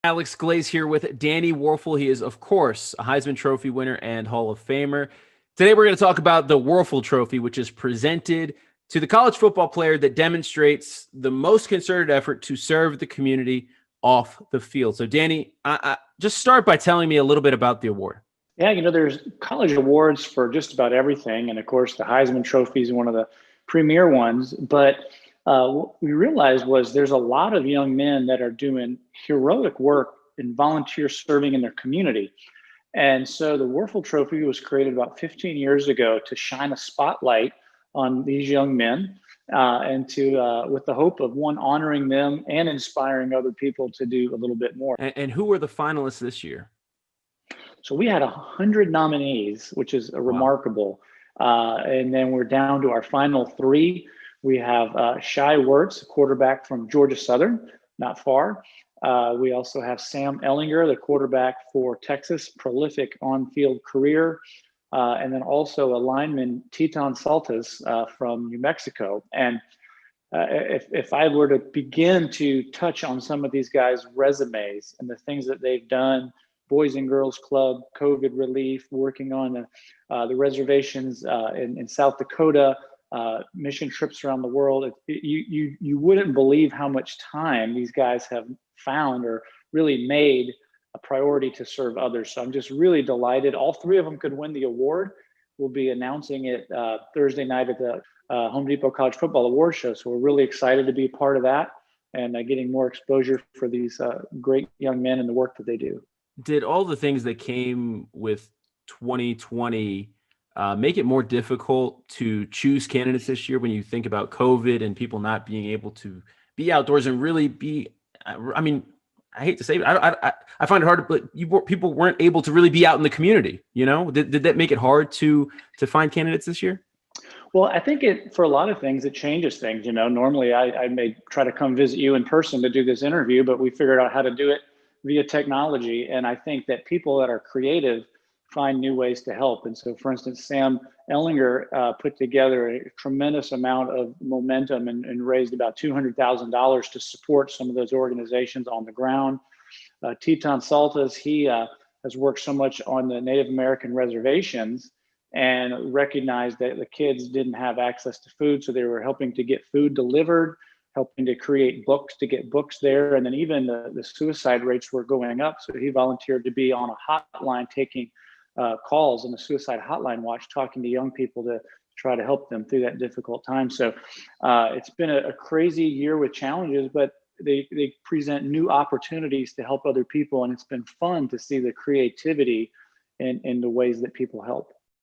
Alex Glaze here with Danny Wuerffel. He is, of course, a Heisman Trophy winner and Hall of Famer. Today, we're going to talk about the Wuerffel Trophy, which is presented to the college football player that demonstrates the most concerted effort to serve the community off the field. So, Danny, I just start by telling me a little bit about the award. Yeah, there's college awards for just about everything. And of course, the Heisman Trophy is one of the premier ones. But what we realized was there's a lot of young men that are doing heroic work and volunteer serving in their community. And so the Wuerffel Trophy was created about 15 years ago to shine a spotlight on these young men and to with the hope of one, honoring them and inspiring other people to do a little bit more. And who were the finalists this year? So we had 100 nominees, which is remarkable. And then we're down to our final three. We have Shai Werts, a quarterback from Georgia Southern, not far. We also have Sam Ehlinger, the quarterback for Texas, prolific on-field career. And then also a lineman, Teton Saltes from New Mexico. And if I were to begin to touch on some of these guys' resumes and the things that they've done, Boys and Girls Club, COVID relief, working on the reservations in South Dakota, mission trips around the world. You wouldn't believe how much time these guys have found or really made a priority to serve others. So I'm just really delighted. All three of them could win the award. We'll be announcing it Thursday night at the Home Depot College Football Award Show. So we're really excited to be a part of that and getting more exposure for these great young men and the work that they do. Did all the things that came with 2020 make it more difficult to choose candidates this year when you think about COVID and people not being able to be outdoors and really be, I mean, I hate to say it, I find it hard, but people weren't able to really be out in the community, Did that make it hard to find candidates this year? Well, I think for a lot of things, it changes things. Normally I may try to come visit you in person to do this interview, but we figured out how to do it via technology. And I think that people that are creative find new ways to help. And so, for instance, Sam Ehlinger put together a tremendous amount of momentum and raised about $200,000 to support some of those organizations on the ground. Teton Saltes, he has worked so much on the Native American reservations and recognized that the kids didn't have access to food. So they were helping to get food delivered, helping to create books, to get books there. And then even the suicide rates were going up. So he volunteered to be on a hotline taking calls on the suicide hotline watch, talking to young people to try to help them through that difficult time. So it's been a crazy year with challenges, but they present new opportunities to help other people. And it's been fun to see the creativity in the ways that people help.